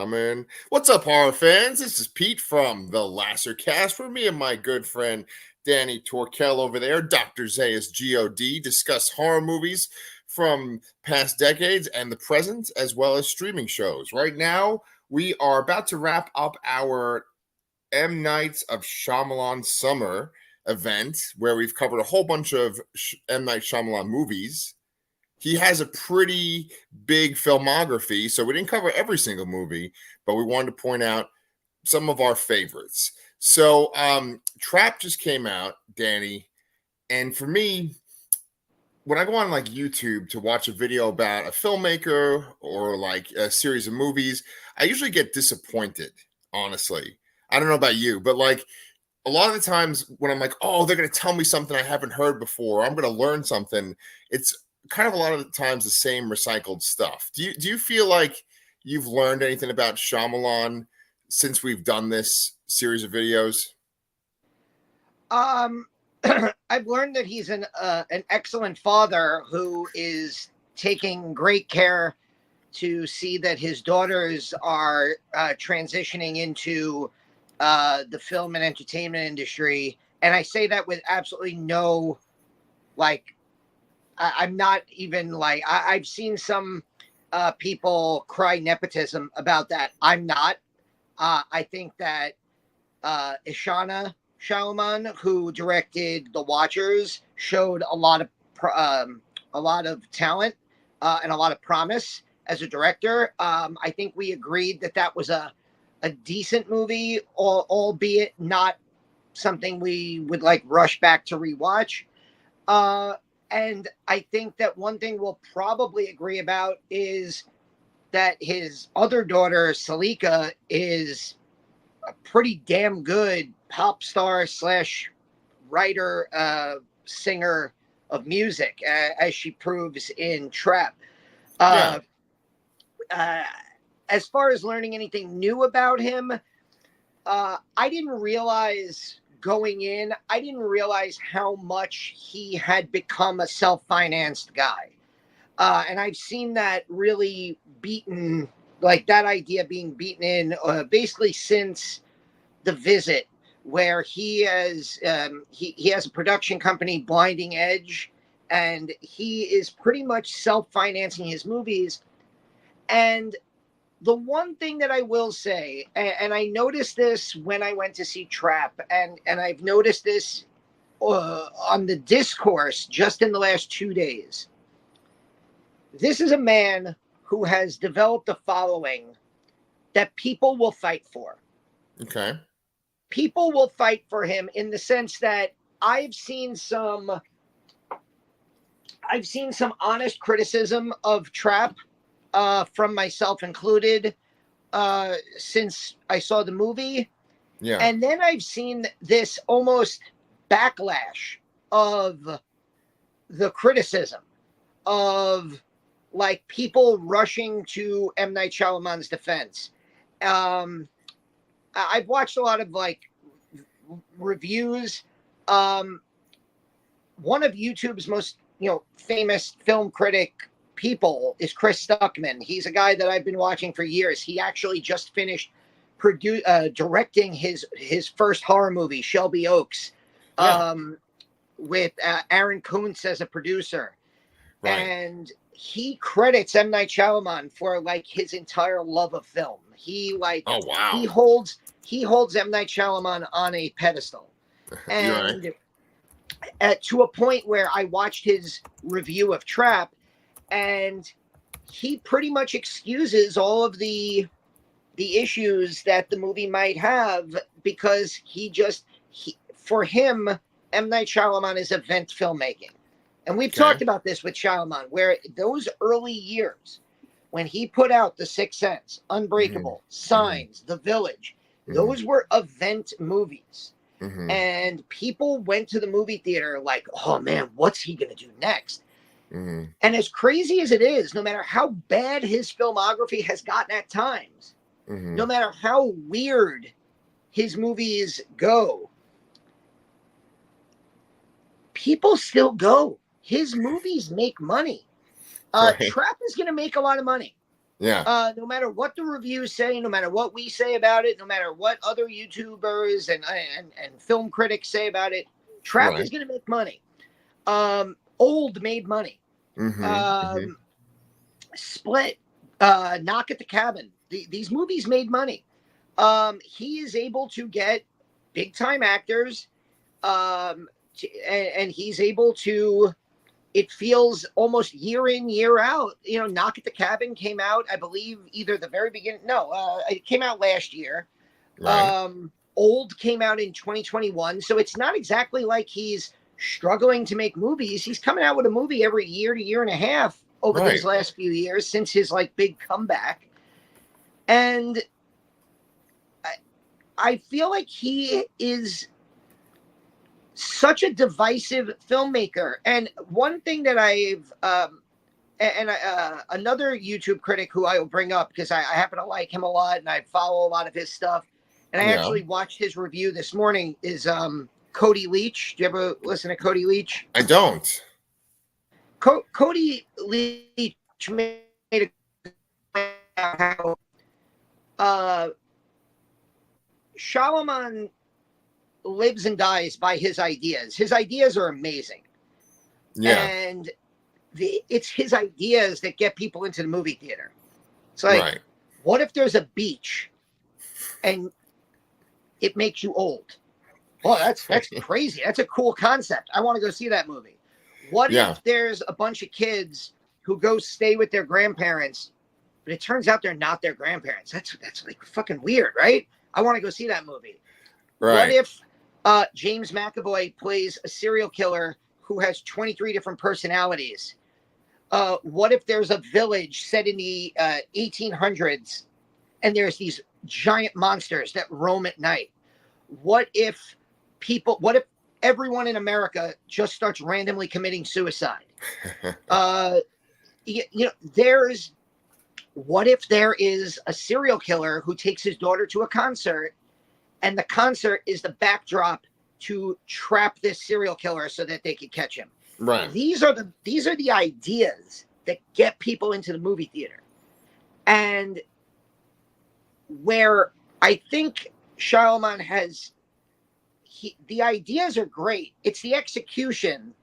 I'm in. What's up, horror fans? This is Pete from the Lasser Cast, where me and my good friend Danny Torkel over there, Dr. Zayas God, discuss horror movies from past decades and the present, as well as streaming shows. Right now, we are about to wrap up our M Nights of Shyamalan Summer event, where we've covered a whole bunch of M. Night Shyamalan movies. He has a pretty big filmography, so we didn't cover every single movie, but we wanted to point out some of our favorites. So, Trap just came out, Danny, and for me, when I go on like YouTube to watch a video about a filmmaker or like a series of movies, I usually get disappointed, honestly. I don't know about you, but like a lot of the times when I'm like, oh, they're going to tell me something I haven't heard before, I'm going to learn something, it's kind of a lot of the times the same recycled stuff. Do you feel like you've learned anything about Shyamalan since we've done this series of videos? Um, I've learned that he's an excellent father who is taking great care to see that his daughters are transitioning into the film and entertainment industry. And I say that with absolutely no, like, I'm not even like, I've seen some people cry nepotism about that. I'm not. I think that Ishana Shyamalan, who directed The Watchers, showed a lot of talent and a lot of promise as a director. I think we agreed that that was a decent movie, albeit not something we would like rush back to rewatch. Uh, and I think that one thing we'll probably agree about is that his other daughter, Salika, is a pretty damn good pop star slash writer, singer of music, as she proves in Trap. Yeah. Uh, uh, as far as learning anything new about him, I didn't realize going in, I didn't realize how much he had become a self financed guy. And I've seen that really beaten, like that idea being beaten in basically since The Visit, where he has a production company, Blinding Edge, and he is pretty much self-financing his movies. And the one thing that I will say, and I noticed this when I went to see Trap, and I've noticed this on the discourse just in the last 2 days. This is a man who has developed a following that people will fight for. Okay. People will fight for him in the sense that I've seen some I've seen some honest criticism of Trap from myself included since I saw the movie, Yeah. and then I've seen this almost backlash of the criticism of like people rushing to M. Night Shyamalan's defense. Um, I've watched a lot of like reviews. Um, One of YouTube's most famous film critic people is Chris Stuckman. He's a guy that I've been watching for years. He actually just finished directing his first horror movie, Shelby Oaks, Yeah. um, with Aaron Kuntz as a producer, Right. and he credits M. Night Shyamalan for like his entire love of film. Oh, He wow. holds he holds M. Night Shyamalan on a pedestal, You're right. and to a point where I watched his review of Trap, and he pretty much excuses all of the issues that the movie might have because for him, M. Night Shyamalan is event filmmaking. And we've Okay. talked about this with Shyamalan, where those early years, when he put out The Sixth Sense, Hmm. Unbreakable, Hmm. Signs, The Village, Hmm. those were event movies. Hmm. And people went to the movie theater like, oh man, what's he going to do next? Hmm. And as crazy as it is, no matter how bad his filmography has gotten at times, no Hmm. matter how weird his movies go, people still go. His movies make money. Right. Trap is going to make a lot of money. Yeah. No matter what the reviews say, no matter what we say about it, no matter what other YouTubers and film critics say about it, Trap Right. is going to make money. Old made money. Mm-hmm. Mm-hmm. Um, Split, Knock at the Cabin. These movies made money. He is able to get big time actors, and he's able to. It feels almost year in, year out. You know, Knock at the Cabin came out, I believe, either the very beginning. No, it came out last year. Right. Old came out in 2021, so it's not exactly like he's struggling to make movies. He's coming out with a movie every year to year and a half over Right. these last few years since his like big comeback. And I feel like he is such a divisive filmmaker. And one thing that another YouTube critic who I will bring up because I happen to like him a lot and I follow a lot of his stuff. And I Yeah. actually watched his review this morning is Cody Leach. Do you ever listen to Cody Leach? I don't. Cody Leach made a how Shyamalan lives and dies by his ideas. His ideas are amazing. Yeah. And it's his ideas that get people into the movie theater. It's like, Right. what if there's a beach and it makes you old? Well, that's crazy. That's a cool concept. I want to go see that movie. What Yeah. if there's a bunch of kids who go stay with their grandparents, but it turns out they're not their grandparents? That's like fucking weird, right? I want to go see that movie. What Right. if James McAvoy plays a serial killer who has 23 different personalities? What if there's a village set in the 1800s and there's these giant monsters that roam at night? What if everyone in America just starts randomly committing suicide? What if there is a serial killer who takes his daughter to a concert and the concert is the backdrop to trap this serial killer so that they could catch him? Right. These are the ideas that get people into the movie theater. And where I think Shyamalan the ideas are great. It's the execution.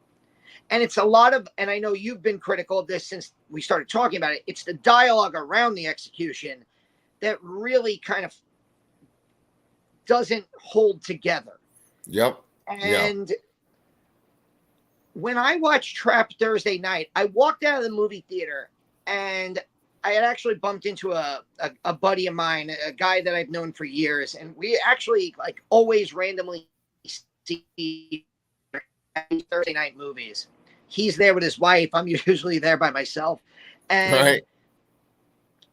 And it's a lot of, and I know you've been critical of this since we started talking about it. It's the dialogue around the execution that really kind of doesn't hold together. Yep. And when I watched Trap Thursday night, I walked out of the movie theater and I had actually bumped into a buddy of mine, a guy that I've known for years. And we actually like always randomly see Thursday night movies. He's there with his wife. I'm usually there by myself. And Right.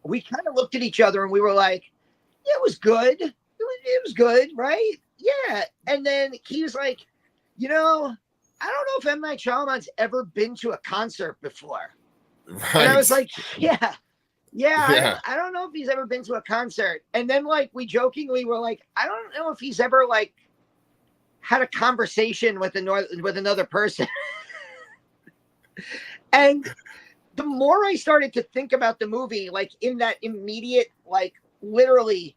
we kind of looked at each other and we were like, yeah, it was good. It was good, right? Yeah. And then he was like, I don't know if M. Night Shyamalan's ever been to a concert before. Right. And I was like, yeah. Yeah. I don't know if he's ever been to a concert. And then like we jokingly were like, I don't know if he's ever like had a conversation with another person. And the more I started to think about the movie, like in that immediate, like literally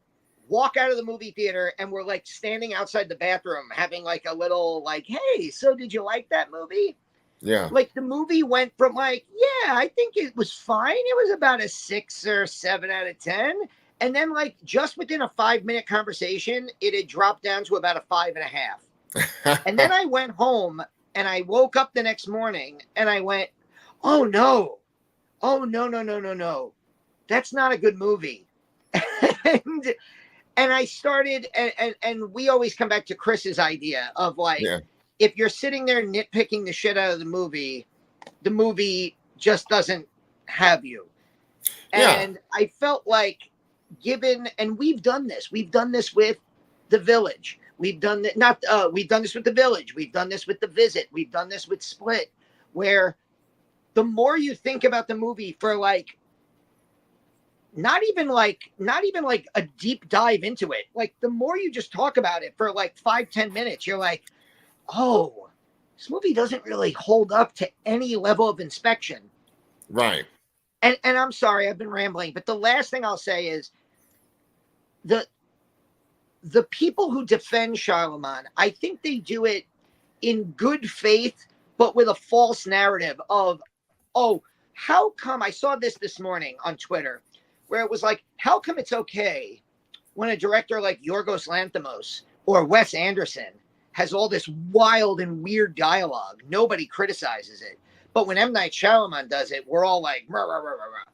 walk out of the movie theater and we're like standing outside the bathroom having like a little like, hey, so did you like that movie? Yeah. Like the movie went from like, yeah, I think it was fine. It was about a 6 or 7 out of 10. And then like just within a 5-minute conversation, it had dropped down to about a 5.5. And then I went home and I woke up the next morning and I went, oh no. That's not a good movie. and I started, and we always come back to Chris's idea of like, if you're sitting there nitpicking the shit out of the movie just doesn't have you. And I felt like and we've done this with The Village. We've done that. We've done this with The Village. We've done this with The Visit. We've done this with Split, where the more you think about the movie for like, not even like a deep dive into it, like the more you just talk about it for like 5-10 minutes, you're like, oh, this movie doesn't really hold up to any level of inspection. Right. And I'm sorry, I've been rambling, but the last thing I'll say is the the people who defend Shyamalan, I think they do it in good faith, but with a false narrative of, oh, how come I saw this morning on Twitter, where it was like, how come it's okay when a director like Yorgos Lanthimos or Wes Anderson has all this wild and weird dialogue? Nobody criticizes it. But when M. Night Shyamalan does it, we're all like, rah, rah, rah, rah, rah.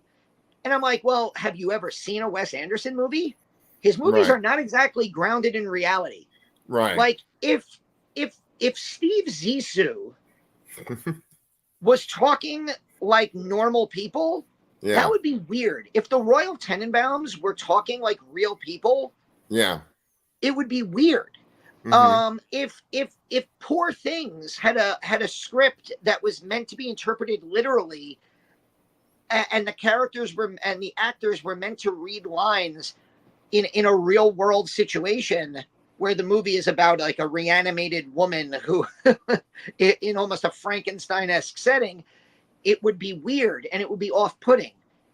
And I'm like, well, have you ever seen a Wes Anderson movie? His movies Right. are not exactly grounded in reality. Right. Like if Steve Zissou was talking like normal people, that Yeah. would be weird. If the Royal Tenenbaums were talking like real people, Yeah. it would be weird. Hmm. If Poor Things had a script that was meant to be interpreted literally, and the characters were and the actors were meant to read lines in a real world situation where the movie is about like a reanimated woman who in almost a Frankenstein-esque setting, it would be weird and it would be off-putting.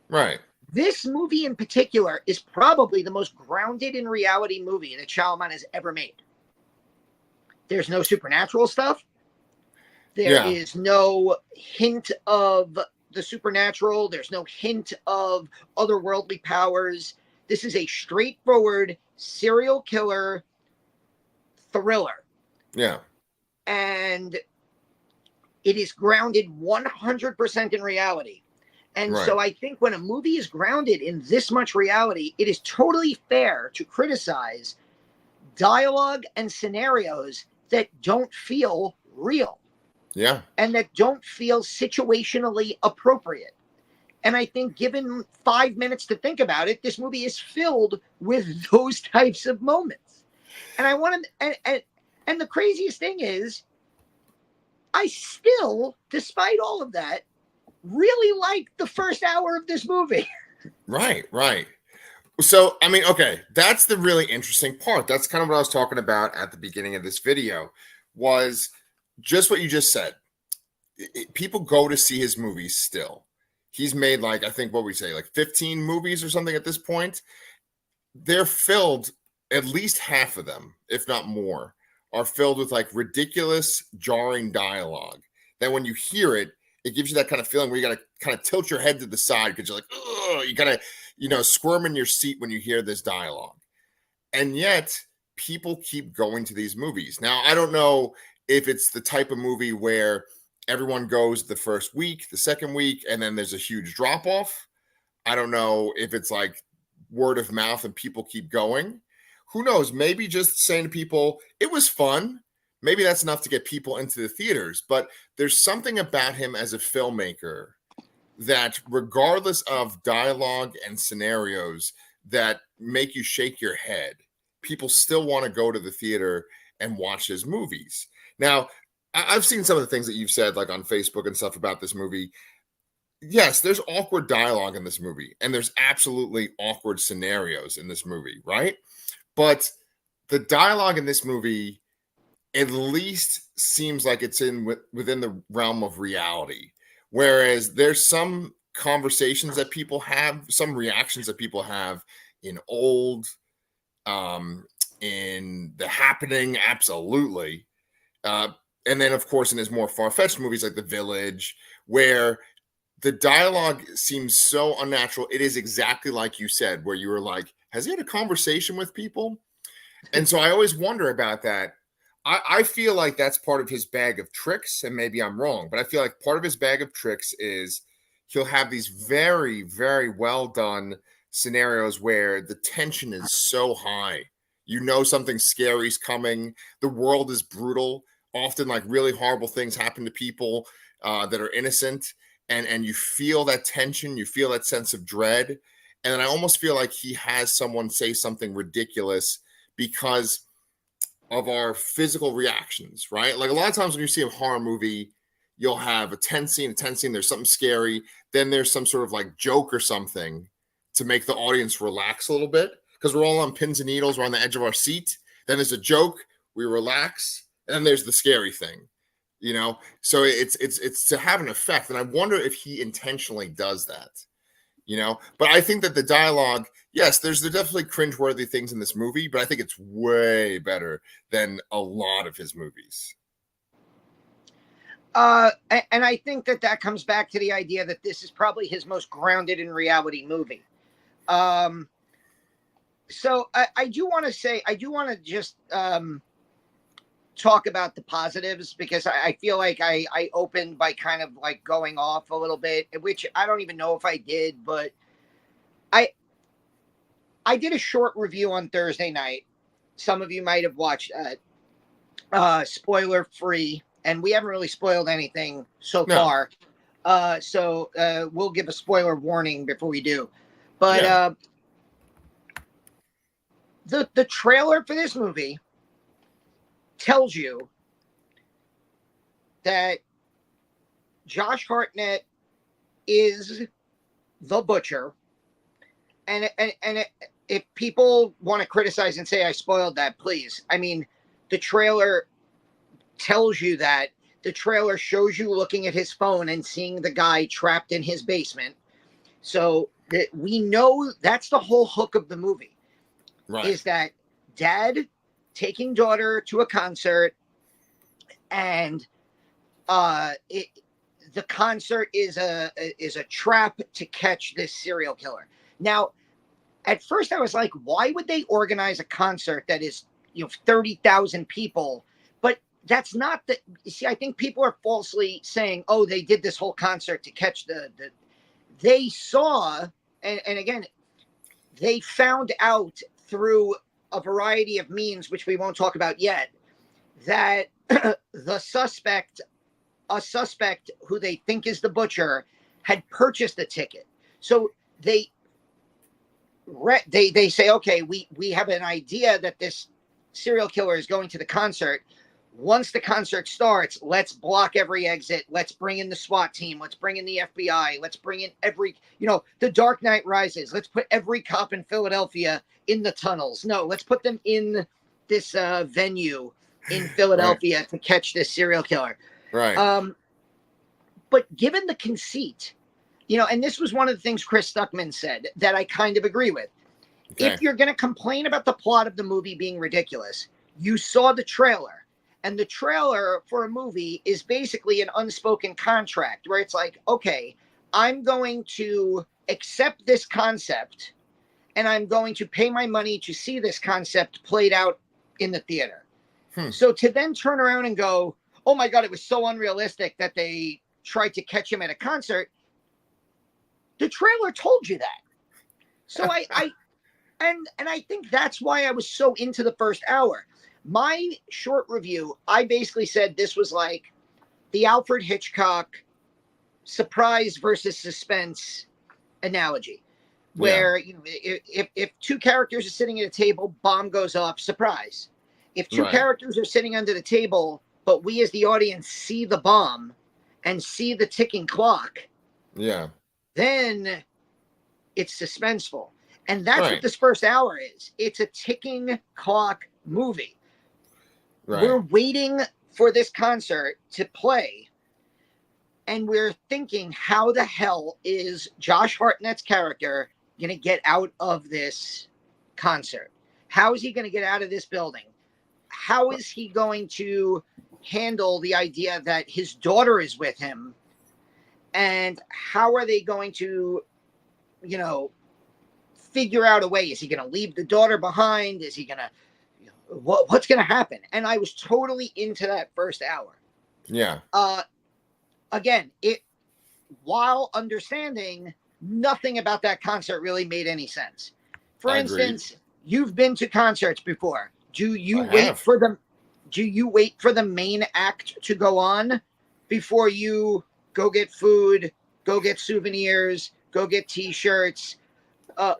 Right. This movie in particular is probably the most grounded in reality movie that Shyamalan has ever made. There's no supernatural stuff. There Yeah. is no hint of the supernatural. There's no hint of otherworldly powers. This is a straightforward serial killer thriller. Yeah. And it is grounded 100% in reality. And Right. so I think when a movie is grounded in this much reality, it is totally fair to criticize dialogue and scenarios that don't feel real Yeah. and that don't feel situationally appropriate. And I think, given 5 minutes to think about it, this movie is filled with those types of moments. And I want to, and the craziest thing is, I still, despite all of that, really like the first hour of this movie. Right. Right. So, I mean, okay, that's the really interesting part. That's kind of what I was talking about at the beginning of this video, was just what you just said. People go to see his movies still. He's made, like, I think what we say, like 15 movies or something at this point. They're filled, at least half of them, if not more, are filled with like ridiculous, jarring dialogue. That when you hear it, it gives you that kind of feeling where you got to kind of tilt your head to the side because you're like, ugh, you got to, squirm in your seat when you hear this dialogue. And yet, people keep going to these movies. Now, I don't know if it's the type of movie where everyone goes the first week, the second week, and then there's a huge drop off. I don't know if it's like word of mouth and people keep going. Who knows? Maybe just saying to people, it was fun. Maybe that's enough to get people into the theaters. But there's something about him as a filmmaker that, regardless of dialogue and scenarios that make you shake your head, people still want to go to the theater and watch his movies. Now, I've seen some of the things that you've said, like on Facebook and stuff about this movie. Yes, there's awkward dialogue in this movie, and there's absolutely awkward scenarios in this movie, right? But the dialogue in this movie at least seems like it's within the realm of reality. Whereas there's some conversations that people have, some reactions that people have in Old, um, in The Happening, absolutely. Uh, and then, of course, in his more far-fetched movies like The Village, where the dialogue seems so unnatural. It is exactly like you said, where you were like, has he had a conversation with people? And so I always wonder about that. I feel like that's part of his bag of tricks, and maybe I'm wrong, but I feel like part of his bag of tricks is he'll have these very, very well done scenarios where the tension is so high. You know something scary is coming. The world is brutal. Often, like, really horrible things happen to people that are innocent, and you feel that tension. You feel that sense of dread, and then I almost feel like he has someone say something ridiculous because of our physical reactions, right? Like, a lot of times when you see a horror movie, you'll have a tense scene, there's something scary, then there's some sort of like joke or something to make the audience relax a little bit because we're all on pins and needles, we're on the edge of our seat. Then there's a joke, we relax, and then there's the scary thing, So it's to have an effect, and I wonder if he intentionally does that. But I think that the dialogue, yes, there's definitely cringeworthy things in this movie, but I think it's way better than a lot of his movies. And I think that comes back to the idea that this is probably his most grounded in reality movie. So I do want to just talk about the positives, because I feel like I opened by kind of like going off a little bit, which I don't even know if I did, but I did a short review on Thursday night. Some of you might have watched spoiler free, and we haven't really spoiled anything so No. far. So we'll give a spoiler warning before we do. But Yeah. The trailer for this movie tells you that Josh Hartnett is the butcher. And if people want to criticize and say I spoiled that, please. I mean, the trailer tells you that. The trailer shows you looking at his phone and seeing the guy trapped in his basement. So we know that's the whole hook of the movie. Right. Is that dad taking daughter to a concert, and the concert is a trap to catch this serial killer. Now, at first I was like, why would they organize a concert that is 30,000 people? But that's not the. You see, I think people are falsely saying, oh, they did this whole concert to catch the they saw, and again, they found out through a variety of means, which we won't talk about yet, that a suspect who they think is the butcher had purchased a ticket. So they say, okay, we have an idea that this serial killer is going to the concert. Once the concert starts, let's block every exit. Let's bring in the SWAT team. Let's bring in the FBI. Let's bring in the Dark Knight Rises. Let's put every cop in Philadelphia in the tunnels. No, let's put them in this venue in Philadelphia right. to catch this serial killer. Right. But given the conceit, and this was one of the things Chris Stuckman said that I kind of agree with. Okay. If you're going to complain about the plot of the movie being ridiculous, you saw the trailer. And the trailer for a movie is basically an unspoken contract where it's like, okay, I'm going to accept this concept and I'm going to pay my money to see this concept played out in the theater. So to then turn around and go, oh my God, it was so unrealistic that they tried to catch him at a concert. The trailer told you that. So I think that's why I was so into the first hour. My short review, I basically said this was like the Alfred Hitchcock surprise versus suspense analogy, where if two characters are sitting at a table, bomb goes off, surprise. If two characters are sitting under the table, but we as the audience see the bomb and see the ticking clock, then it's suspenseful. And that's what this first hour is. It's a ticking clock movie. Right. We're waiting for this concert to play, and we're thinking, how the hell is Josh Hartnett's character going to get out of this concert? How is he going to get out of this building? How is he going to handle the idea that his daughter is with him? And how are they going to, figure out a way? Is he going to leave the daughter behind? Is he going to, what's going to happen? And I was totally into that first hour. Yeah. Again, while understanding nothing about that concert really made any sense. For instance, you've been to concerts before. Do you wait for the main act to go on before you go get food, go get souvenirs, go get t-shirts,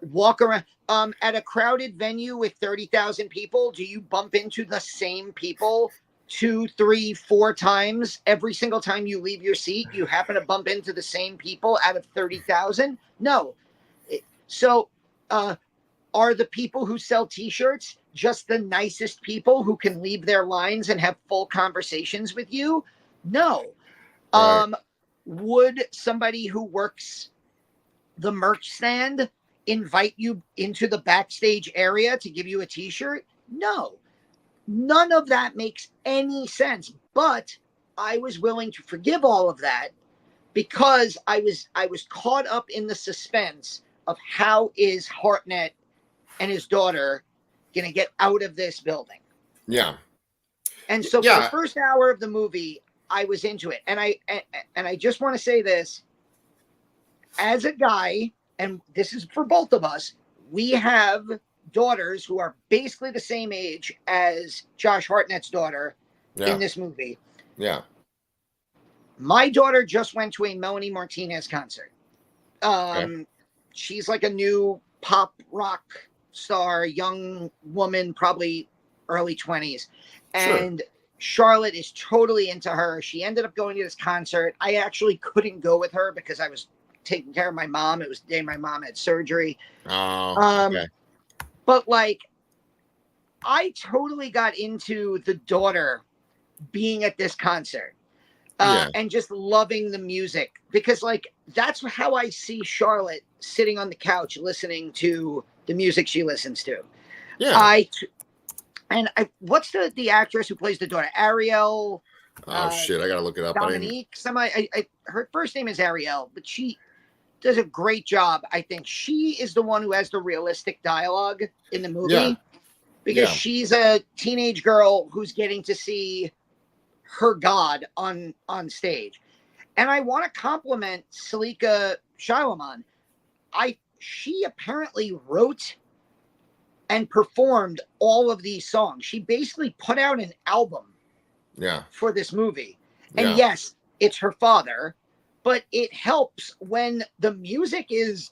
walk around? At a crowded venue with 30,000 people, do you bump into the same people 2, 3, 4 times every single time you leave your seat? You happen to bump into the same people out of 30,000? No. So, are the people who sell t-shirts just the nicest people who can leave their lines and have full conversations with you? No. Right. Would somebody who works the merch stand invite you into the backstage area to give you a t-shirt? No. None of that makes any sense. But I was willing to forgive all of that because I was caught up in the suspense of how is Hartnett and his daughter going to get out of this building. Yeah. And so for the first hour of the movie, I was into it. And I just want to say this, as a guy, and this is for both of us, we have daughters who are basically the same age as Josh Hartnett's daughter in this movie. Yeah. My daughter just went to a Melanie Martinez concert. She's like a new pop rock star, young woman, probably early 20s. And Charlotte is totally into her. She ended up going to this concert. I actually couldn't go with her because I was taking care of my mom. It was the day my mom had surgery. But like, I totally got into the daughter being at this concert and just loving the music, because like, that's how I see Charlotte sitting on the couch listening to the music she listens to. What's the actress who plays the daughter? Ariel. Shit, I gotta look it up. Dominique. Her first name is Ariel, but she does a great job. I think she is the one who has the realistic dialogue in the movie, because she's a teenage girl who's getting to see her god on stage. And I want to compliment Salika Shyamalan. She apparently wrote and performed all of these songs. She basically put out an album for this movie. And yes, it's her father, but it helps when the music is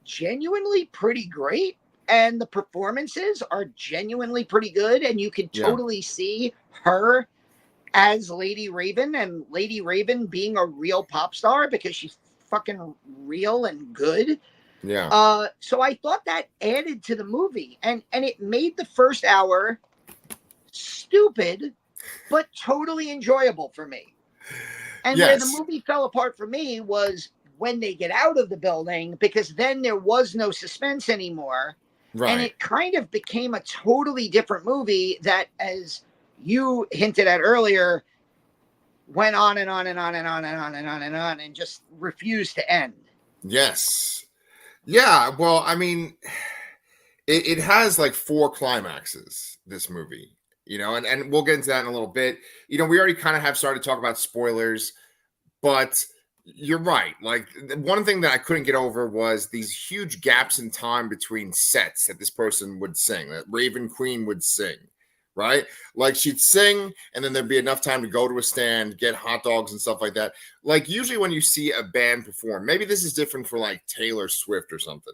genuinely pretty great and the performances are genuinely pretty good, and you can totally see her as Lady Raven, and Lady Raven being a real pop star because she's fucking real and good. So I thought that added to the movie, and it made the first hour stupid but totally enjoyable for me. And where the movie fell apart for me was when they get out of the building, because then there was no suspense anymore. And it kind of became a totally different movie that, as you hinted at earlier, went on and on and on and on and on and on and on and just refused to end. Yeah, well, I mean, it has like 4 climaxes, this movie, and we'll get into that in a little bit. We already kind of have started to talk about spoilers, but you're right. Like, one thing that I couldn't get over was these huge gaps in time between sets that this person would sing, that Raven Queen would sing, right? Like, she'd sing, and then there'd be enough time to go to a stand, get hot dogs and stuff like that. Like, usually when you see a band perform, maybe this is different for like Taylor Swift or something,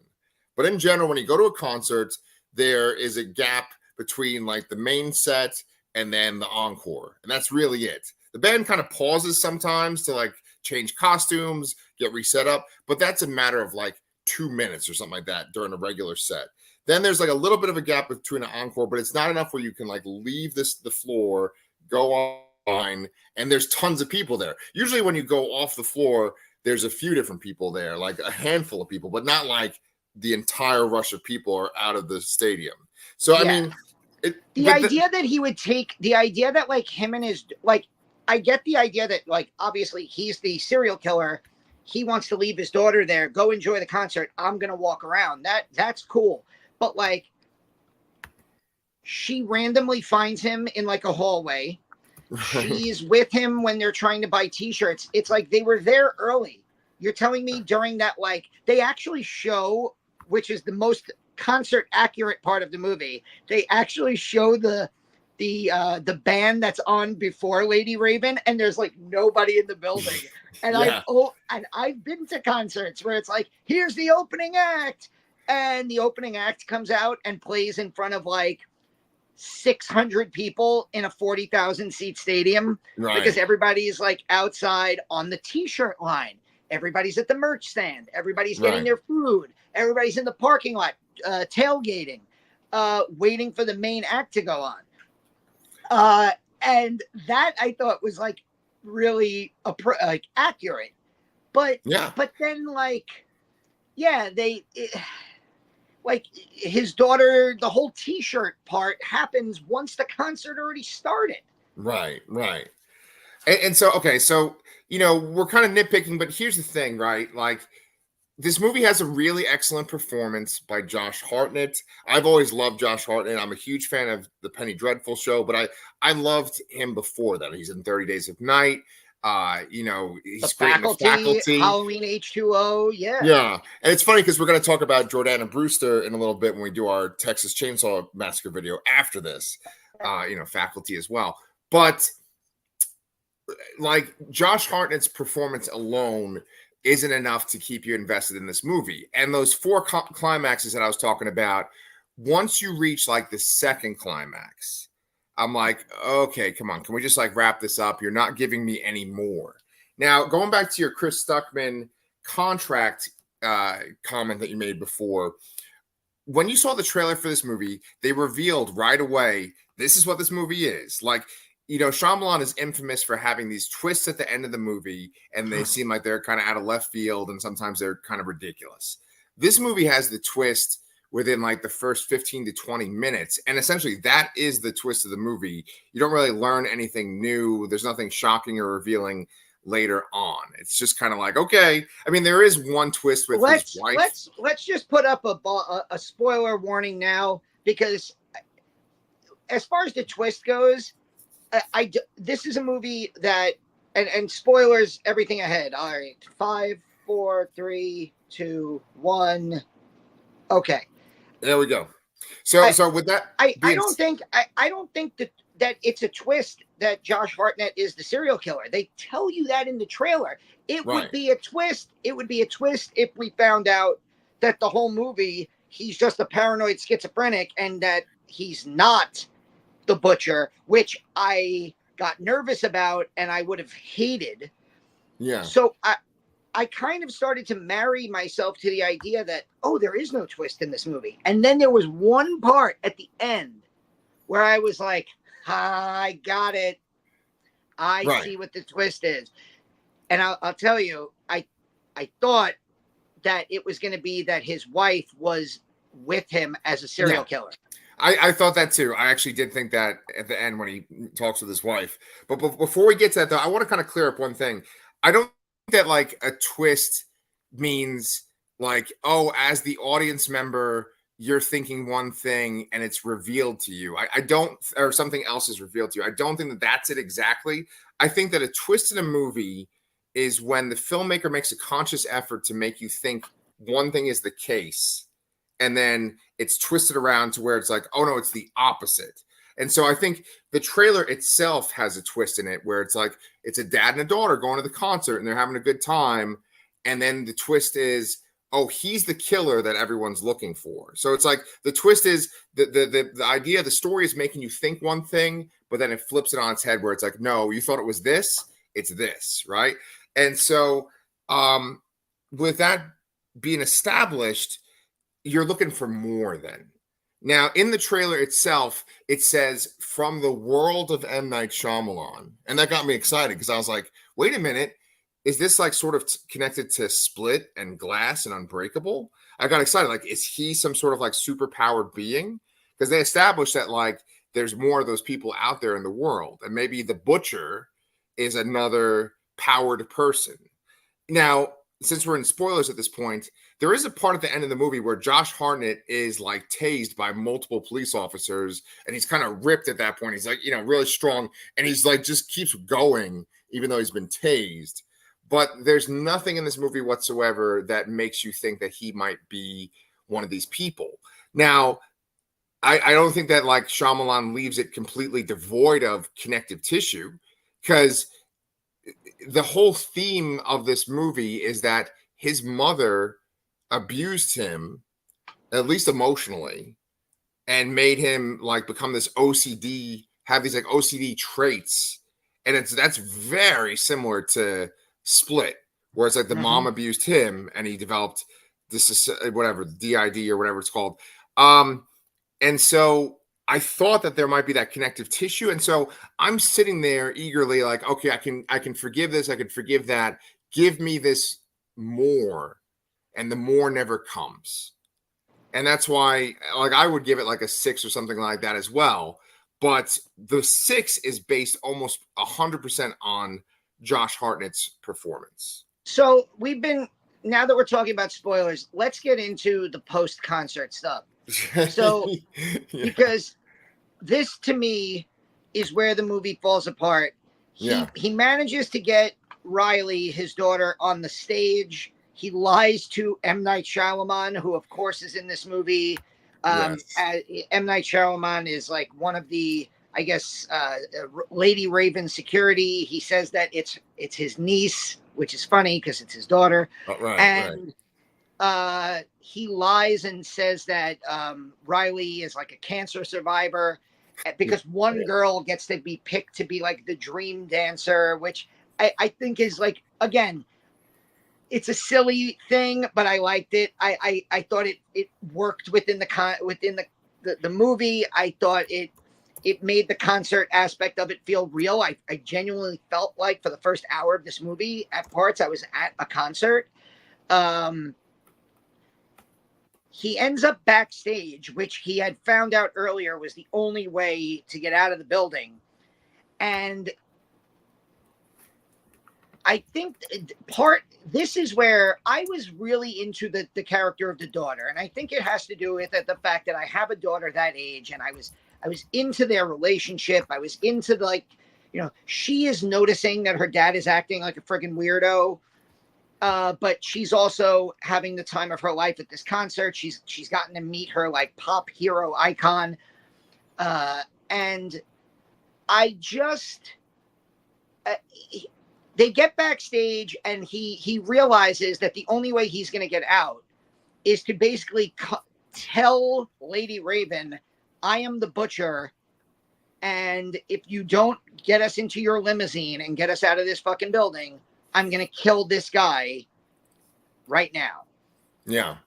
but in general, when you go to a concert, there is a gap between like the main set and then the encore, and that's really it. The band kind of pauses sometimes to like change costumes, get reset up, but that's a matter of like 2 minutes or something like that during a regular set. Then there's like a little bit of a gap between an encore, but it's not enough where you can like leave the floor, go online, and there's tons of people there. Usually when you go off the floor, there's a few different people there, like a handful of people, but not like the entire rush of people are out of the stadium. So, I mean, the idea that he would take, the idea that like him and his, like, I get the idea that like, obviously he's the serial killer. He wants to leave his daughter there, go enjoy the concert. I'm going to walk around. That's cool. But like, she randomly finds him in like a hallway. She's with him when they're trying to buy t-shirts. It's like they were there early. You're telling me during that, like, they actually show, which is the most concert accurate part of the movie, they actually show the band that's on before Lady Raven, and there's like nobody in the building. And I've been to concerts where it's like, here's the opening act, and the opening act comes out and plays in front of like 600 people in a 40,000 seat stadium, because everybody's like outside on the t-shirt line. Everybody's at the merch stand. Everybody's getting their food. Everybody's in the parking lot, tailgating, waiting for the main act to go on. And that I thought was like really like accurate. But then like yeah, like his daughter, the whole T-shirt part happens once the concert already started. Right, right. And so, okay, so we're kind of nitpicking, but here's the thing, right? Like, this movie has a really excellent performance by Josh Hartnett. I've always loved Josh Hartnett. I'm a huge fan of the Penny Dreadful show, but I loved him before that. He's in 30 Days of Night. The He's great in The Faculty, Faculty. Halloween H2O, yeah. Yeah, and it's funny because we're going to talk about Jordana Brewster in a little bit when we do our Texas Chainsaw Massacre video after this. Faculty as well, but like Josh Hartnett's performance alone isn't enough to keep you invested in this movie. And those four climaxes that I was talking about, once you reach like the second climax, I'm like, okay, come on, can we just like wrap this up? You're not giving me any more. Now, going back to your Chris Stuckman contract comment that you made before, when you saw the trailer for this movie, they revealed right away, this is what this movie is. Like, Shyamalan is infamous for having these twists at the end of the movie, and they seem like they're kind of out of left field, and sometimes they're kind of ridiculous. This movie has the twist within like the first 15 to 20 minutes, and essentially that is the twist of the movie. You don't really learn anything new. There's nothing shocking or revealing later on. It's just kind of like, okay. I mean, there is one twist with his wife. Let's just put up a spoiler warning now, because as far as the twist goes, this is a movie that, and spoilers, everything ahead. All right, 5, 4, 3, 2, 1. Okay. There we go. So with that, I don't think that it's a twist that Josh Hartnett is the serial killer. They tell you that in the trailer. It would be a twist. It would be a twist if we found out that the whole movie he's just a paranoid schizophrenic and that he's not the butcher, which I got nervous about and I would have hated. Yeah. So I kind of started to marry myself to the idea that, oh, there is no twist in this movie. And then there was one part at the end where I was like, I got it. I see what the twist is. And I'll tell you, I thought that it was going to be that his wife was with him as a serial killer. I thought that too. I actually did think that at the end when he talks with his wife. But before we get to that, though, I want to kind of clear up one thing. I don't think that like a twist means like, oh, as the audience member, you're thinking one thing and it's revealed to you. I don't, or something else is revealed to you. I don't think that that's it exactly. I think that a twist in a movie is when the filmmaker makes a conscious effort to make you think one thing is the case, and then it's twisted around to where it's like, oh no, it's the opposite. And so I think the trailer itself has a twist in it where it's like, it's a dad and a daughter going to the concert and they're having a good time. And then the twist is, oh, he's the killer that everyone's looking for. So it's like the twist is the idea, the story is making you think one thing, but then it flips it on its head where it's like, no, you thought it was this, it's this, right? And so with that being established, you're looking for more then. Now, in the trailer itself, it says from the world of M. Night Shyamalan. And that got me excited because I was like, wait a minute. Is this like sort of connected to Split and Glass and Unbreakable? I got excited. Like, is he some sort of like super powered being? Because they established that like there's more of those people out there in the world. And maybe the butcher is another powered person. Now, since we're in spoilers at this point, there is a part at the end of the movie where Josh Hartnett is like tased by multiple police officers and he's kind of ripped at that point. He's like, really strong. And he's like, just keeps going, even though he's been tased. But there's nothing in this movie whatsoever that makes you think that he might be one of these people. Now, I don't think that like Shyamalan leaves it completely devoid of connective tissue, because the whole theme of this movie is that his mother abused him, at least emotionally, and made him like become this OCD, have these like OCD traits. And that's very similar to Split, where it's like the mom abused him and he developed this, whatever, DID or whatever it's called. And so I thought that there might be that connective tissue. And so I'm sitting there eagerly like, okay, I can forgive this. I can forgive that. Give me this more. and the more never comes. And that's why, like, I would give it like a 6 or something like that as well. But the 6 is based almost 100% on Josh Hartnett's performance. So now that we're talking about spoilers, let's get into the post-concert stuff. So, yeah. because this to me is where the movie falls apart. He manages to get Riley, his daughter, on the stage. He lies to M. Night Shyamalan, who of course is in this movie. M. Night Shyamalan is like one of the, I guess, Lady Raven security. He says that it's his niece, which is funny because it's his daughter. Right. He lies and says that Riley is like a cancer survivor because one girl gets to be picked to be like the dream dancer, which I think is like, again, it's a silly thing, but I liked it. I thought it worked within the movie. I thought it made the concert aspect of it feel real. I genuinely felt like for the first hour of this movie, at parts, I was at a concert. He ends up backstage, which he had found out earlier was the only way to get out of the building. And I think this is where I was really into the character of the daughter. And I think it has to do with the fact that I have a daughter that age, and I was into their relationship. I was into she is noticing that her dad is acting like a friggin' weirdo. But she's also having the time of her life at this concert. She's gotten to meet her like pop hero icon. And I just, they get backstage and he realizes that the only way he's going to get out is to basically tell Lady Raven, I am the butcher. And if you don't get us into your limousine and get us out of this fucking building, I'm going to kill this guy right now. Yeah.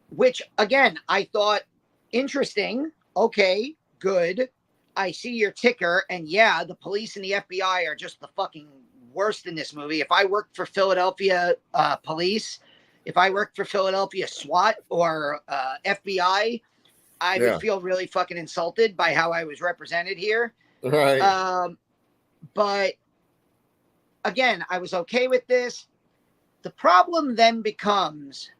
Which, again, I thought interesting. Okay, good. I see your ticker. And yeah, the police and the FBI are just the fucking worst in this movie. If I worked for Philadelphia police, if I worked for Philadelphia SWAT or FBI, I would feel really fucking insulted by how I was represented here. Right. But again, I was okay with this. The problem then becomes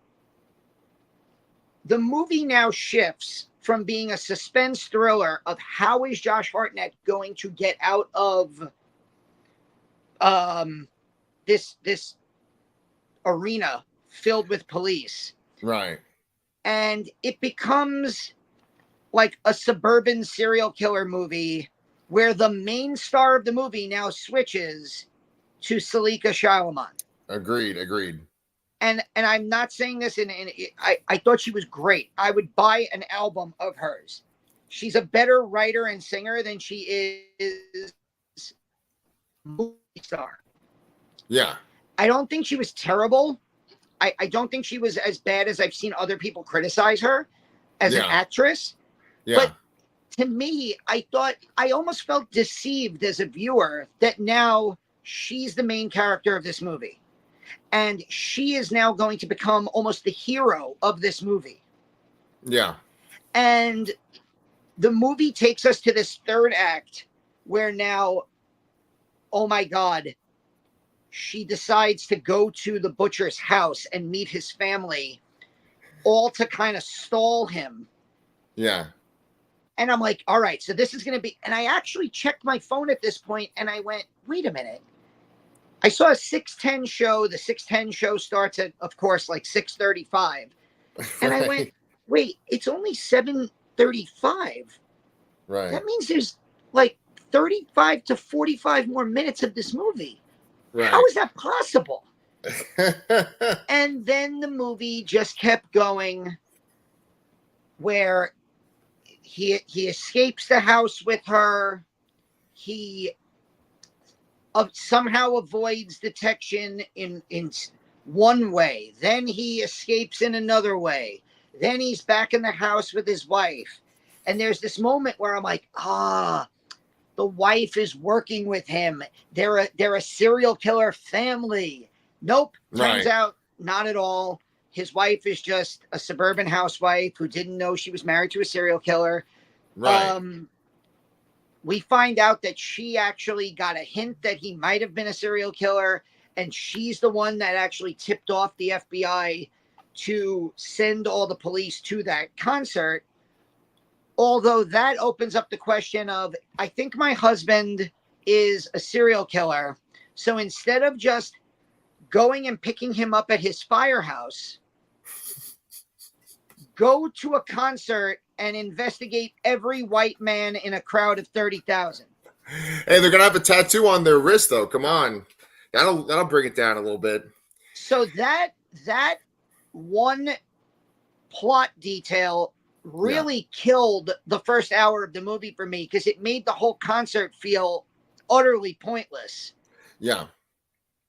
the movie now shifts from being a suspense thriller of how is Josh Hartnett going to get out of this arena filled with police. Right. And it becomes like a suburban serial killer movie where the main star of the movie now switches to Salika Shyamalan. Agreed. And I'm not saying this I thought she was great. I would buy an album of hers. She's a better writer and singer than she is movie star. Yeah. I don't think she was terrible. I don't think she was as bad as I've seen other people criticize her as an actress. Yeah. But to me, I almost felt deceived as a viewer that now she's the main character of this movie. And she is now going to become almost the hero of this movie. Yeah. And the movie takes us to this third act where now, oh my God, she decides to go to the butcher's house and meet his family, all to kind of stall him. Yeah. And I'm like, all right, so this is going to be, and I actually checked my phone at this point and I went, wait a minute. I saw a 6:10 show. The 6:10 show starts at, of course, like 6:35. And I went, wait, it's only 7:35. Right. That means there's like 35 to 45 more minutes of this movie. Right. How is that possible? And then the movie just kept going where he escapes the house with her. He somehow avoids detection in one way. Then he escapes in another way. Then he's back in the house with his wife. And there's this moment where I'm like, the wife is working with him. They're a serial killer family. Nope. Turns out not at all. His wife is just a suburban housewife who didn't know she was married to a serial killer. Right. We find out that she actually got a hint that he might have been a serial killer, and she's the one that actually tipped off the FBI to send all the police to that concert. Although that opens up the question of, I think my husband is a serial killer. So instead of just going and picking him up at his firehouse, go to a concert and investigate every white man in a crowd of 30,000. Hey, they're gonna have a tattoo on their wrist, though. Come on, that'll bring it down a little bit. So that one plot detail really killed the first hour of the movie for me, because it made the whole concert feel utterly pointless. Yeah.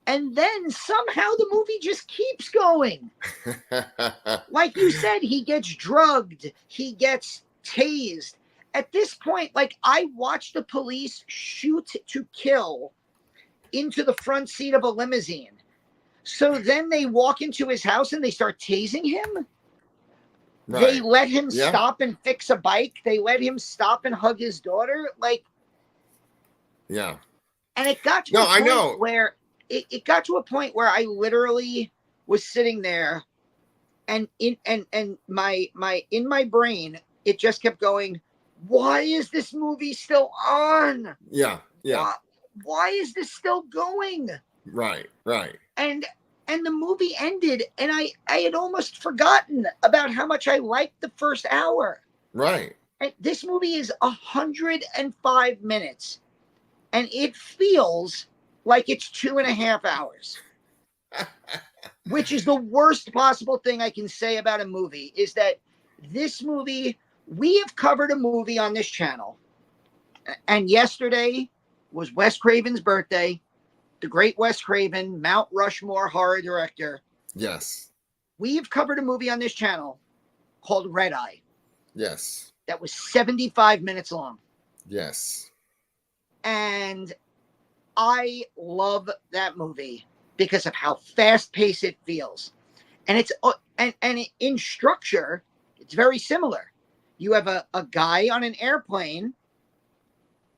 And then somehow the movie just keeps going. Like you said, he gets drugged, he gets tased. At this point, like, I watched the police shoot to kill into the front seat of a limousine. So then they walk into his house and they start tasing him. Right. They let him stop and fix a bike. They let him stop and hug his daughter. Like, yeah. And it got to a point where it got to a point where I literally was sitting there, and in my brain, it just kept going, why is this movie still on? Yeah. Why is this still going? Right. And the movie ended, and I had almost forgotten about how much I liked the first hour. Right. And this movie is 105 minutes, and it feels like it's 2.5 hours. Which is the worst possible thing I can say about a movie, is that this movie, we have covered a movie on this channel, and yesterday was Wes Craven's birthday, the great Wes Craven, Mount Rushmore horror director. Yes. We've covered a movie on this channel called Red Eye. Yes. That was 75 minutes long. Yes. And I love that movie because of how fast-paced it feels. And it's and in structure, it's very similar. You have a guy on an airplane,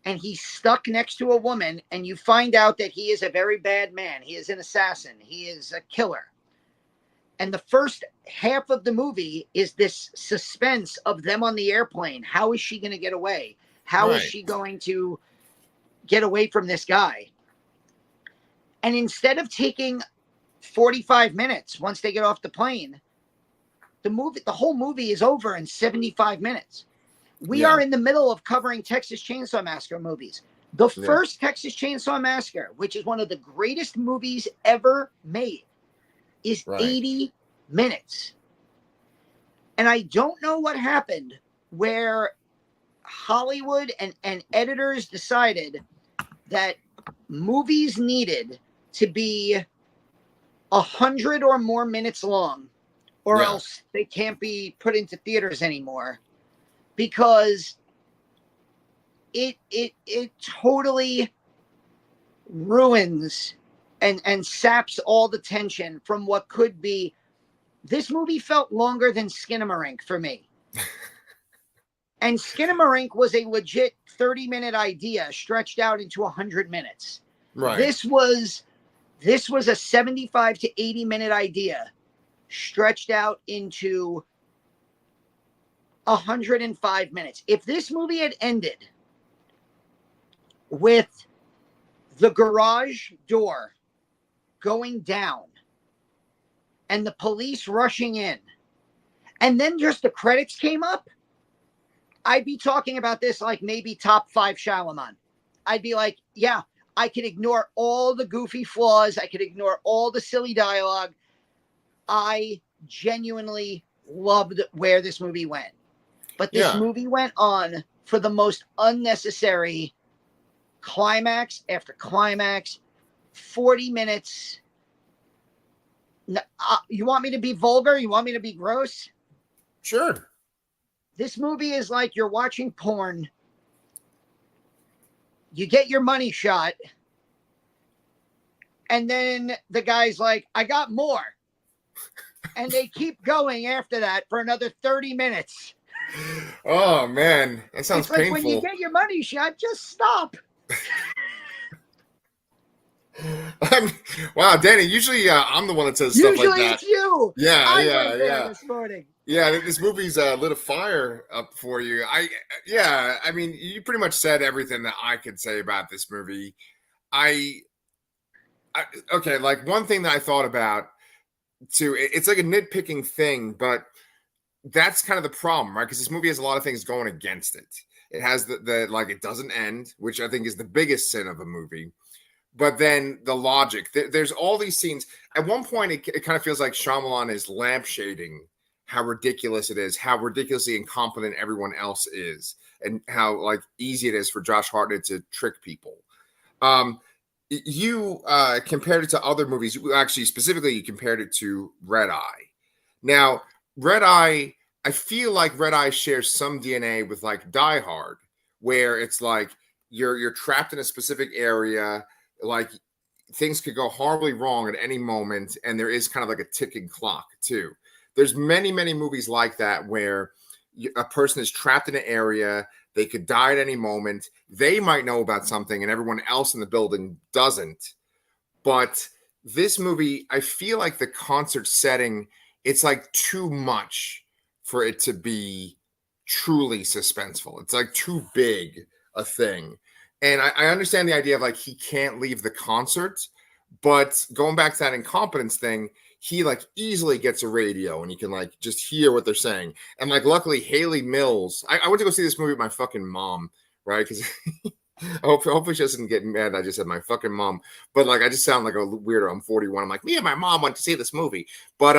and he's stuck next to a woman, and you find out that he is a very bad man. He is an assassin. He is a killer. And the first half of the movie is this suspense of them on the airplane. How is she going to get away? How is she going to get away from this guy? And instead of taking 45 minutes once they get off the plane, the whole movie is over in 75 minutes. We are in the middle of covering Texas Chainsaw Massacre movies. The first Texas Chainsaw Massacre, which is one of the greatest movies ever made, is 80 minutes. And I don't know what happened, where Hollywood and editors decided that movies needed to be 100 or more minutes long, or else they can't be put into theaters anymore, because it totally ruins and saps all the tension from what could be. This movie felt longer than Skinamarink for me. And Skinamarink was a legit 30-minute idea stretched out into 100 minutes. Right. This was a 75 to 80-minute idea stretched out into 105 minutes. If this movie had ended with the garage door going down and the police rushing in, and then just the credits came up, I'd be talking about this like maybe top 5 Shyamalan. I'd be like, yeah, I could ignore all the goofy flaws. I could ignore all the silly dialogue. I genuinely loved where this movie went. But this movie went on for the most unnecessary climax after climax, 40 minutes. You want me to be vulgar? You want me to be gross? Sure. This movie is like you're watching porn. You get your money shot, and then the guy's like, I got more. And they keep going after that for another 30 minutes. Oh man, that sounds It's like when you painful. get your money shot, just stop. Wow, Danny. Usually, I'm the one that says stuff like Usually that. it's you. Yeah, I yeah, went there yeah, this morning. yeah. This movie's lit a fire up for you. Yeah. I mean, you pretty much said everything that I could say about this movie. I, I okay. Like one thing that I thought about too. It's like a nitpicking thing, but that's kind of the problem, right? Because this movie has a lot of things going against it. It has the like it doesn't end, which I think is the biggest sin of a movie. But then the logic, there's all these scenes. At one point, it kind of feels like Shyamalan is lampshading how ridiculous it is, how ridiculously incompetent everyone else is, and how like easy it is for Josh Hartnett to trick people. Um, you compared it to other movies. Actually, specifically, you compared it to Red Eye. Now, Red Eye, I feel like Red Eye shares some DNA with like Die Hard, where it's like you're trapped in a specific area, like things could go horribly wrong at any moment, and there is kind of like a ticking clock too. There's many movies like that where a person is trapped in an area, they could die at any moment, they might know about something and everyone else in the building doesn't. But this movie, I feel like the concert setting, it's like too much for it to be truly suspenseful. It's like too big a thing. And I understand the idea of like he can't leave the concert, but going back to that incompetence thing, he like easily gets a radio and you can like just hear what they're saying. And like luckily Haley Mills, I went to go see this movie with my fucking mom, right? Because hopefully she doesn't get mad. I just said my fucking mom, but like I just sound like a weirdo. I'm 41. I'm like, me and my mom went to see this movie, but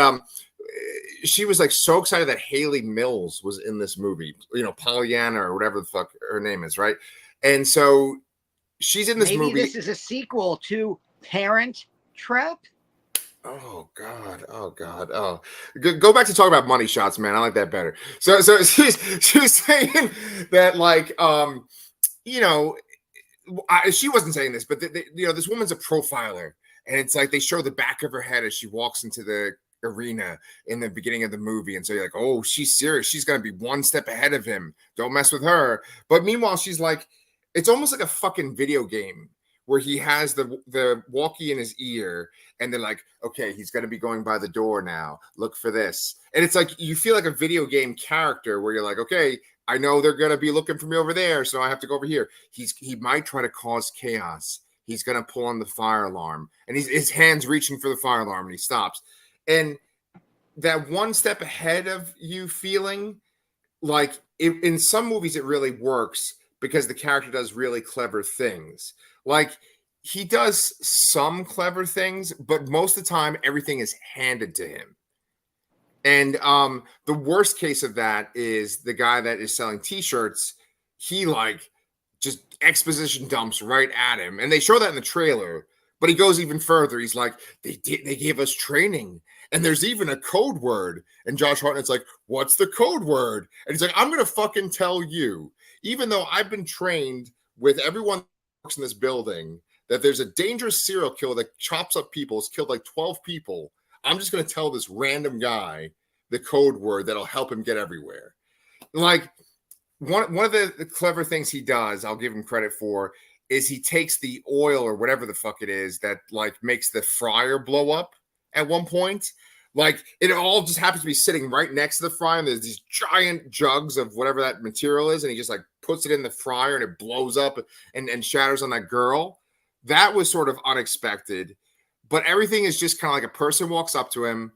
she was like so excited that Haley Mills was in this movie. You know, Pollyanna or whatever the fuck her name is, right? And so she's in this Maybe movie. this is a sequel to Parent Trap. Oh God! Oh God! Oh, go back to talk about money shots, man. I like that better. So she was saying that like you know she wasn't saying this, but you know, this woman's a profiler, and it's like they show the back of her head as she walks into the arena in the beginning of the movie, and so you're like, oh, she's serious. She's gonna be one step ahead of him. Don't mess with her. But meanwhile, she's like, it's almost like a fucking video game where he has the walkie in his ear, and they're like, okay, he's gonna be going by the door now. Look for this, and it's like you feel like a video game character where you're like, okay, I know they're gonna be looking for me over there, so I have to go over here. He might try to cause chaos. He's gonna pull on the fire alarm, and his hands reaching for the fire alarm, and he stops. And that one step ahead of you feeling like in some movies it really works because the character does really clever things. Like he does some clever things, but most of the time everything is handed to him. And the worst case of that is the guy that is selling t-shirts. He like just exposition dumps right at him. And they show that in the trailer, but he goes even further. He's like, they gave us training. And there's even a code word. And Josh Hartnett's like, what's the code word? And he's like, I'm gonna fucking tell you, even though I've been trained with everyone that works in this building, that there's a dangerous serial killer that chops up people, has killed like 12 people. I'm just going to tell this random guy the code word that'll help him get everywhere. Like one of the clever things he does, I'll give him credit for, is he takes the oil or whatever the fuck it is that like makes the fryer blow up at one point. Like it all just happens to be sitting right next to the fryer, and there's these giant jugs of whatever that material is, and he just like puts it in the fryer and it blows up and shatters on that girl. That was sort of unexpected, but everything is just kind of like a person walks up to him.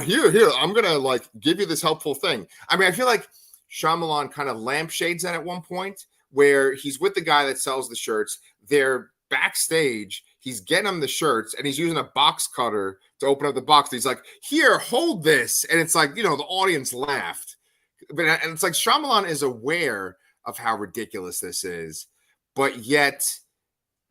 Here, I'm gonna like give you this helpful thing. I mean, I feel like Shyamalan kind of lampshades that at one point where he's with the guy that sells the shirts. They're backstage. He's getting him the shirts, and he's using a box cutter to open up the box. He's like, "Here, hold this," and it's like, you know, the audience laughed, but and it's like Shyamalan is aware of how ridiculous this is, but yet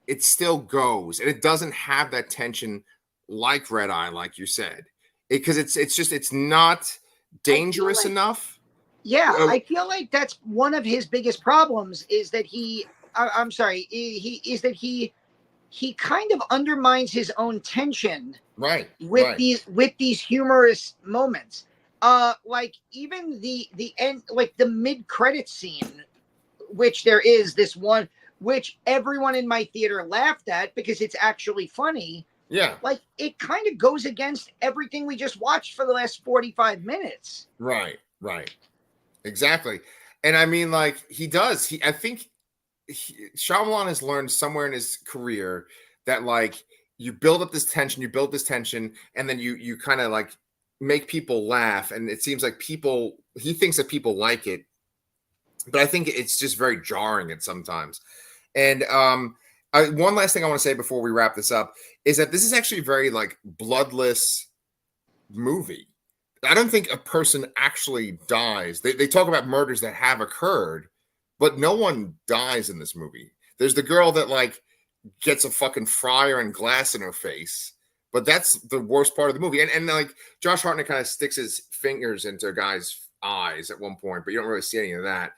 it still goes, and it doesn't have that tension like Red Eye, like you said, because it's just it's not dangerous enough. Yeah, Uh, I feel like that's one of his biggest problems is that I'm sorry, he is that he he kind of undermines his own tension Right. with Right. these humorous moments. Like even the end, like the mid credit scene, which there is this one which everyone in my theater laughed at because it's actually funny. Yeah. Like it kind of goes against everything we just watched for the last 45 minutes. Right. Right. Exactly. And I mean, like he does. I think Shyamalan has learned somewhere in his career that like you build up this tension, and then you kind of like make people laugh, and it seems like people he thinks that people like it, but I think it's just very jarring at sometimes. And one last thing I want to say before we wrap this up is that this is actually a very like bloodless movie. I don't think a person actually dies. They talk about murders that have occurred, but no one dies in this movie. There's the girl that like gets a fucking fryer and glass in her face, but that's the worst part of the movie. And like Josh Hartnett kind of sticks his fingers into a guy's eyes at one point, but you don't really see any of that.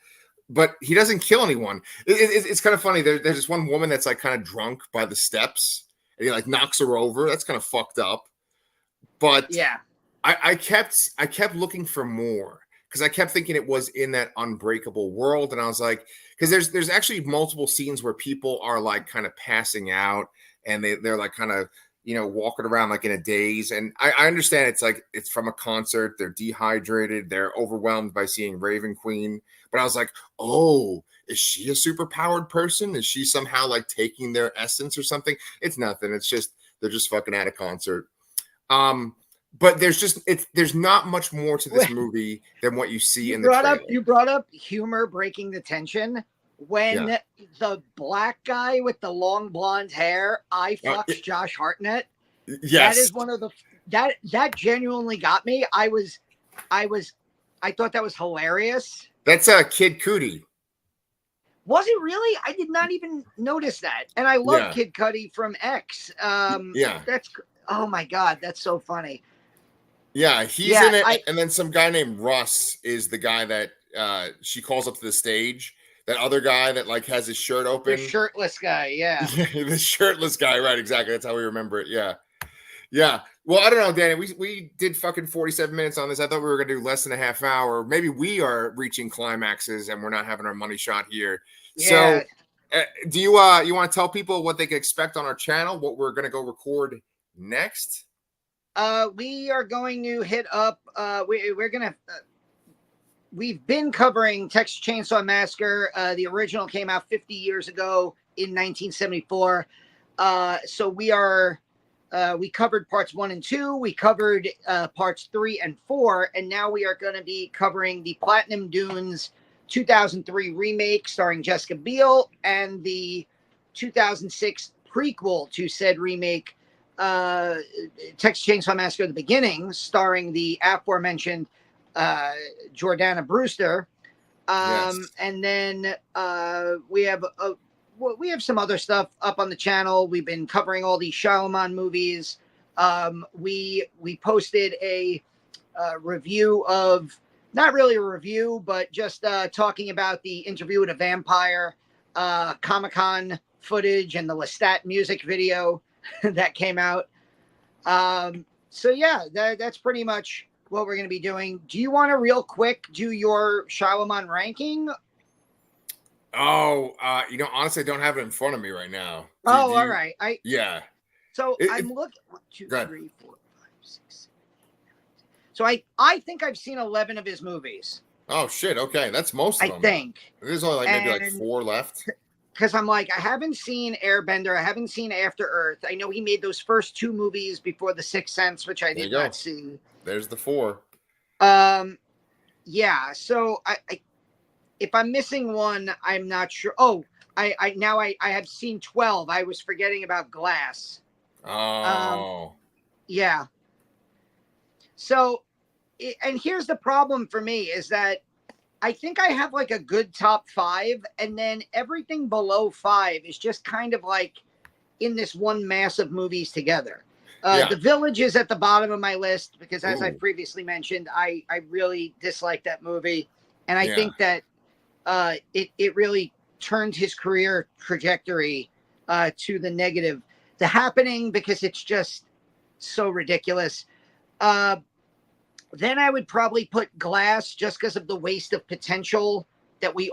But he doesn't kill anyone. It's kind of funny. There's this one woman that's like kind of drunk by the steps, and he like knocks her over. That's kind of fucked up. But Yeah. I kept looking for more because I kept thinking it was in that unbreakable world, and I was like, because there's actually multiple scenes where people are like kind of passing out, and they're like kind of walking around like in a daze, and I understand it's like it's from a concert, they're dehydrated, they're overwhelmed by seeing Raven Queen, but I was like, oh, is she a super powered person? Is she somehow like taking their essence or something? It's nothing. It's just they're just fucking at a concert. But there's not much more to this movie than what you see in the trailer. You brought up humor breaking the tension when Yeah. the black guy with the long blonde hair eye fucks Josh Hartnett. Yes. That is one of the that genuinely got me. I thought that was hilarious. That's Kid Cudi. Was it really? I did not even notice that. And I love Kid Cudi from X. Yeah. That's oh my god, that's so funny. Yeah, he's in it, and then some guy named Russ is the guy that she calls up to the stage. That other guy that like has his shirt open. The shirtless guy, yeah. The shirtless guy, right, exactly. That's how we remember it. Yeah. Yeah. Well, I don't know, Danny. We did fucking 47 minutes on this. I thought we were gonna do less than a half hour. Maybe we are reaching climaxes and we're not having our money shot here. Yeah. So do you want to tell people what they can expect on our channel, what we're gonna go record next? We are going to hit up. We're gonna. We've been covering Texas Chainsaw Massacre. The original came out 50 years ago in 1974. So we are. We covered parts 1 and 2. We covered parts 3 and 4, and now we are going to be covering the Platinum Dunes 2003 remake starring Jessica Biel and the 2006 prequel to said remake. Texas Chainsaw Massacre: The Beginning, starring the aforementioned Jordana Brewster, Yes. and then we have some other stuff up on the channel. We've been covering all these Shyamalan movies. We posted a review of, not really a review, but just talking about the Interview with a Vampire Comic-Con footage and the Lestat music video that came out. So yeah, that's pretty much what we're going to be doing. Do you want to real quick do your Shyamalan ranking? Oh, honestly, I don't have it in front of me right now. All right. Yeah. So I'm looking 1, 2, 3, 4, 5, 6, 7, 8, 9, 10. So I think I've seen 11 of his movies. Oh shit. Okay, that's most of them. I think there's only like maybe like 4 left. Because I'm like, I haven't seen Airbender. I haven't seen After Earth. I know he made those first 2 movies before The Sixth Sense, which I did not see. There's the 4. Yeah. So I if I'm missing one, I'm not sure. Oh, I have seen 12. I was forgetting about Glass. Oh. Yeah. So, and here's the problem for me is that I think I have like a good top 5, and then everything below 5 is just kind of like in this one mass of movies together. The Village is at the bottom of my list because, as I previously mentioned, I really dislike that movie, and I think that it really turned his career trajectory to the negative. The Happening, because it's just so ridiculous. Uh, then I would probably put Glass, just because of the waste of potential that we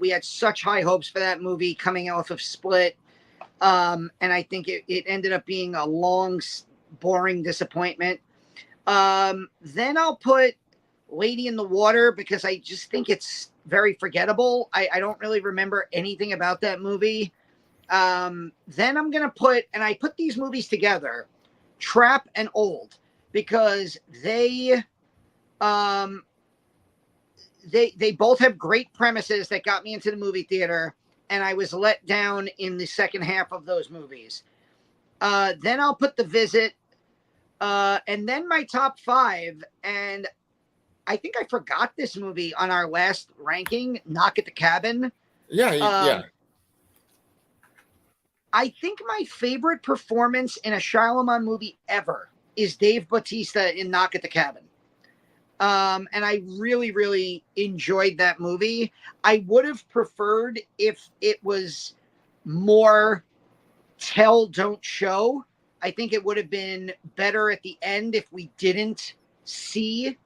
had such high hopes for that movie coming off of Split. And I think it ended up being a long, boring disappointment. Then I'll put Lady in the Water, because I just think it's very forgettable. I don't really remember anything about that movie. Then I'm going to put, and I put these movies together, Trap and Old, because um, they both have great premises that got me into the movie theater, and I was let down in the second half of those movies. Then I'll put The Visit, and then my top five, and I think I forgot this movie on our last ranking, Knock at the Cabin. Yeah. I think my favorite performance in a Shyamalan movie ever is Dave Bautista in Knock at the Cabin. And I really, really enjoyed that movie. I would have preferred if it was more tell, don't show. I think it would have been better at the end if we didn't see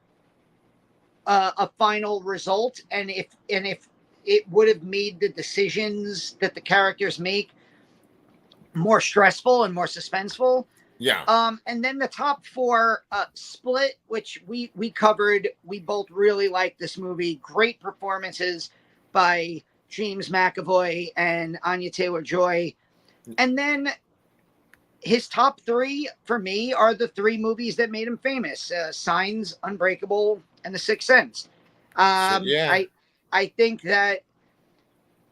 a final result, and if it would have made the decisions that the characters make more stressful and more suspenseful. Yeah. And then the top four, Split, which we covered. We both really liked this movie. Great performances by James McAvoy and Anya Taylor-Joy. And then his top three for me are the three movies that made him famous: Signs, Unbreakable, and The Sixth Sense. Yeah. I think that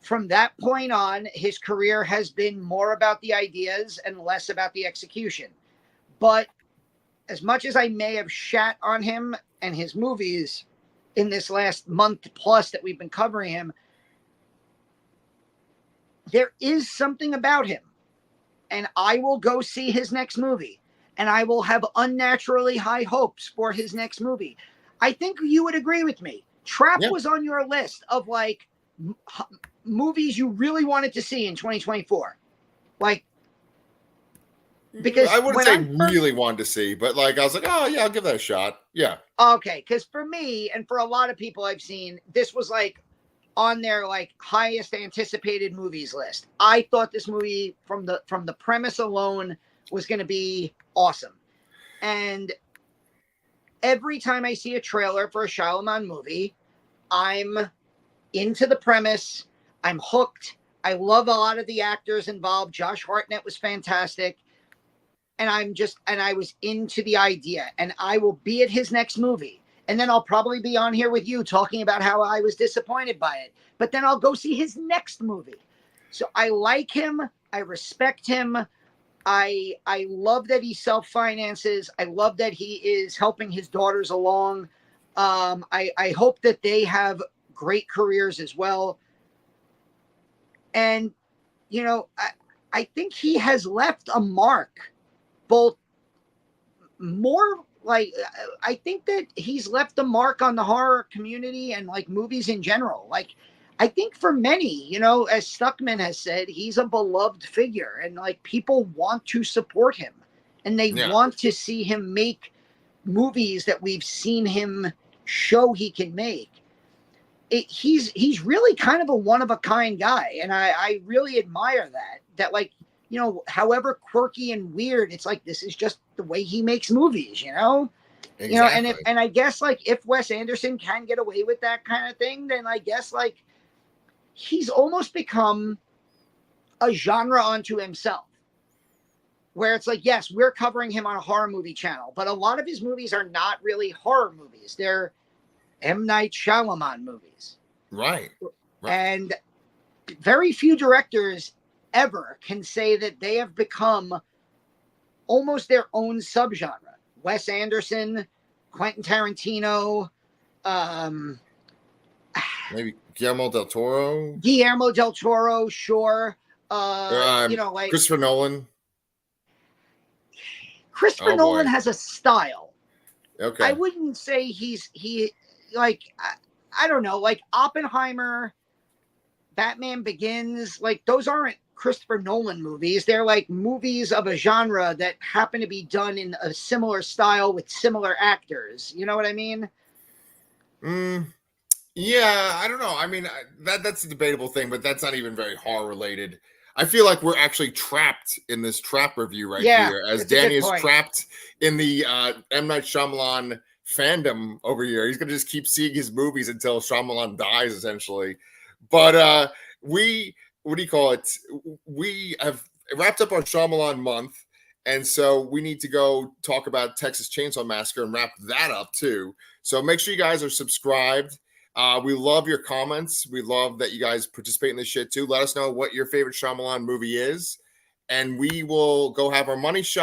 from that point on, his career has been more about the ideas and less about the execution. But as much as I may have shat on him and his movies in this last month plus that we've been covering him, there is something about him. And I will go see his next movie. And I will have unnaturally high hopes for his next movie. I think you would agree with me. Trap was on your list of like movies you really wanted to see in 2024. Like, because I wouldn't say really wanted to see, but like I was like, oh yeah, I'll give that a shot. Yeah. Okay, because for me and for a lot of people I've seen, this was like on their like highest anticipated movies list. I thought this movie from the premise alone was going to be awesome. And every time I see a trailer for a Shyamalan movie, I'm into the premise. I'm hooked. I love a lot of the actors involved. Josh Hartnett was fantastic. And I was into the idea, and I will be at his next movie. And then I'll probably be on here with you talking about how I was disappointed by it. But then I'll go see his next movie. So I like him. I respect him. I love that he self-finances. I love that he is helping his daughters along. I hope that they have great careers as well. And, you know, I think he has left a mark, both more like, I think that he's left a mark on the horror community and like movies in general. Like, I think for many, you know, as Stuckman has said, he's a beloved figure, and like people want to support him and they want to see him make movies that we've seen him show he can make. He's really kind of a one-of-a-kind guy, and I really admire that like, you know, however quirky and weird, it's like this is just the way he makes movies, you know. Exactly. You know, and I guess like if Wes Anderson can get away with that kind of thing, then I guess like he's almost become a genre unto himself, where it's like, yes, we're covering him on a horror movie channel, but a lot of his movies are not really horror movies. They're M. Night Shyamalan movies. Right. And very few directors ever can say that they have become almost their own subgenre. Wes Anderson, Quentin Tarantino, maybe Guillermo del Toro. Sure. You know, like Christopher Nolan. Christopher Nolan has a style. Okay. I wouldn't say he like I don't know, like Oppenheimer Batman Begins, like those aren't Christopher Nolan movies. They're like movies of a genre that happen to be done in a similar style with similar actors. You know what I mean? Mm, yeah, I don't know. I mean, that's a debatable thing, but that's not even very horror related. I feel like we're actually trapped in this trap review right Yeah, here, as it's a Danny good is point. trapped in the M. Night Shyamalan fandom over here. He's gonna just keep seeing his movies until Shyamalan dies, essentially. But we, what do you call it? We have wrapped up our Shyamalan month, and so we need to go talk about Texas Chainsaw Massacre and wrap that up too. So make sure you guys are subscribed. We love your comments. We love that you guys participate in this shit too. Let us know what your favorite Shyamalan movie is, and we will go have our money shot.